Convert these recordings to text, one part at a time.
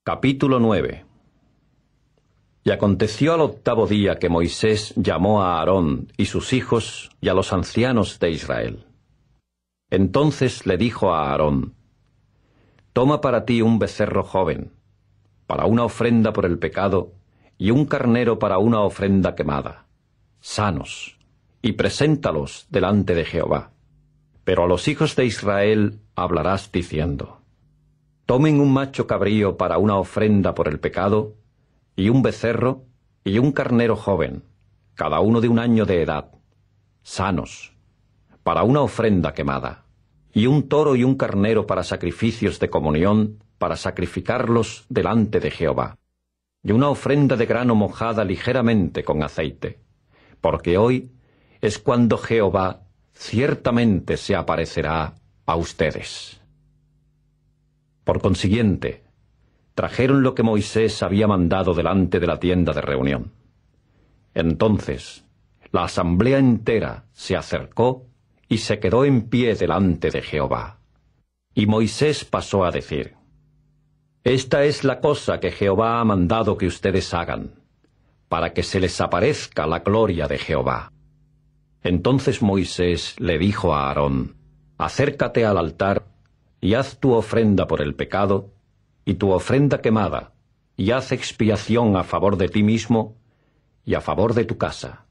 Capítulo 9. Y aconteció al 8º día que Moisés llamó a Aarón y sus hijos y a los ancianos de Israel. Entonces le dijo a Aarón: Toma para ti un becerro joven, para una ofrenda por el pecado, y un carnero para una ofrenda quemada, sanos, y preséntalos delante de Jehová. Pero a los hijos de Israel hablarás diciendo: Tomen un macho cabrío para una ofrenda por el pecado, y un becerro, y un carnero joven, cada uno de 1 año de edad, sanos, para una ofrenda quemada, y un toro y un carnero para sacrificios de comunión, para sacrificarlos delante de Jehová, y una ofrenda de grano mojada ligeramente con aceite, porque hoy es cuando Jehová ciertamente se aparecerá a ustedes. Por consiguiente, trajeron lo que Moisés había mandado delante de la tienda de reunión. Entonces, la asamblea entera se acercó y se quedó en pie delante de Jehová. Y Moisés pasó a decir: Esta es la cosa que Jehová ha mandado que ustedes hagan, para que se les aparezca la gloria de Jehová. Entonces Moisés le dijo a Aarón: Acércate al altar, y haz tu ofrenda por el pecado, y tu ofrenda quemada, y haz expiación a favor de ti mismo, y a favor de tu casa.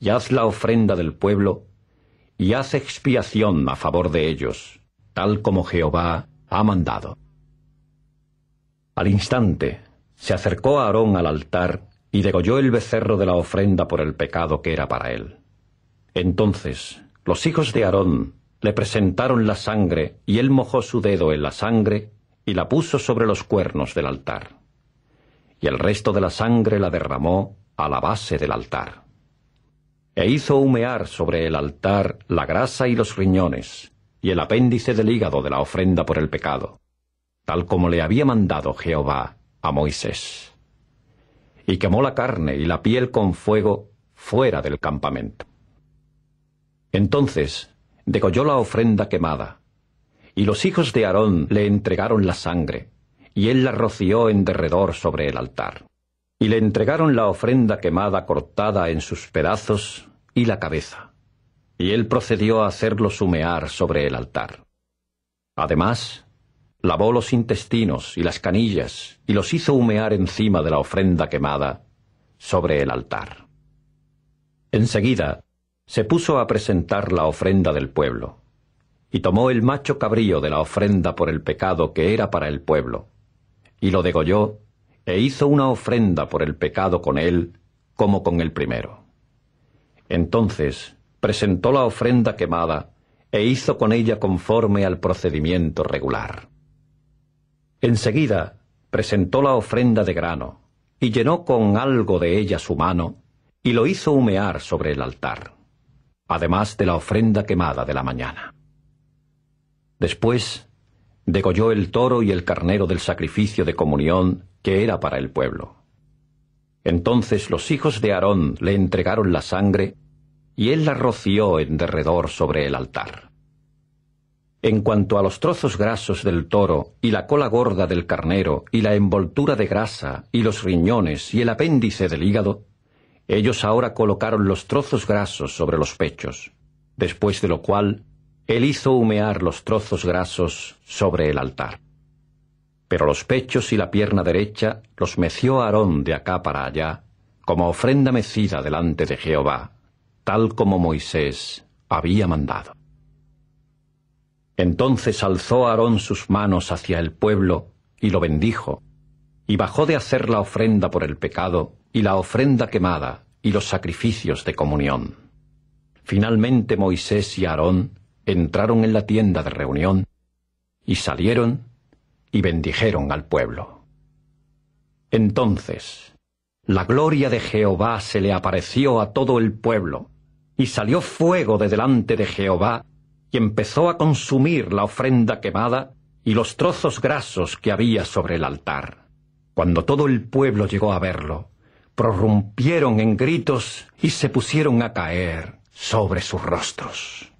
Y haz la ofrenda del pueblo, y haz expiación a favor de ellos, tal como Jehová ha mandado. Al instante, se acercó Aarón al altar, y degolló el becerro de la ofrenda por el pecado que era para él. Entonces, los hijos de Aarón le presentaron la sangre, y él mojó su dedo en la sangre, y la puso sobre los cuernos del altar. Y el resto de la sangre la derramó a la base del altar. E hizo humear sobre el altar la grasa y los riñones, y el apéndice del hígado de la ofrenda por el pecado, tal como le había mandado Jehová a Moisés. Y quemó la carne y la piel con fuego fuera del campamento. Entonces degolló la ofrenda quemada, y los hijos de Aarón le entregaron la sangre, y él la roció en derredor sobre el altar. Y le entregaron la ofrenda quemada cortada en sus pedazos y la cabeza, y él procedió a hacerlos humear sobre el altar. Además, lavó los intestinos y las canillas, y los hizo humear encima de la ofrenda quemada sobre el altar. Enseguida se puso a presentar la ofrenda del pueblo, y tomó el macho cabrío de la ofrenda por el pecado que era para el pueblo, y lo degolló, e hizo una ofrenda por el pecado con él, como con el primero. Entonces presentó la ofrenda quemada, e hizo con ella conforme al procedimiento regular. Enseguida presentó la ofrenda de grano, y llenó con algo de ella su mano, y lo hizo humear sobre el altar, además de la ofrenda quemada de la mañana. Después degolló el toro y el carnero del sacrificio de comunión que era para el pueblo. Entonces los hijos de Aarón le entregaron la sangre, y él la roció en derredor sobre el altar. En cuanto a los trozos grasos del toro, y la cola gorda del carnero, y la envoltura de grasa, y los riñones, y el apéndice del hígado, ellos ahora colocaron los trozos grasos sobre los pechos, después de lo cual él hizo humear los trozos grasos sobre el altar. Pero los pechos y la pierna derecha los meció Aarón de acá para allá, como ofrenda mecida delante de Jehová, tal como Moisés había mandado. Entonces alzó Aarón sus manos hacia el pueblo, y lo bendijo, y bajó de hacer la ofrenda por el pecado, y la ofrenda quemada, y los sacrificios de comunión. Finalmente Moisés y Aarón entraron en la tienda de reunión, y salieron, y bendijeron al pueblo. Entonces la gloria de Jehová se le apareció a todo el pueblo, y salió fuego de delante de Jehová, y empezó a consumir la ofrenda quemada y los trozos grasos que había sobre el altar. Cuando todo el pueblo llegó a verlo, prorrumpieron en gritos y se pusieron a caer sobre sus rostros.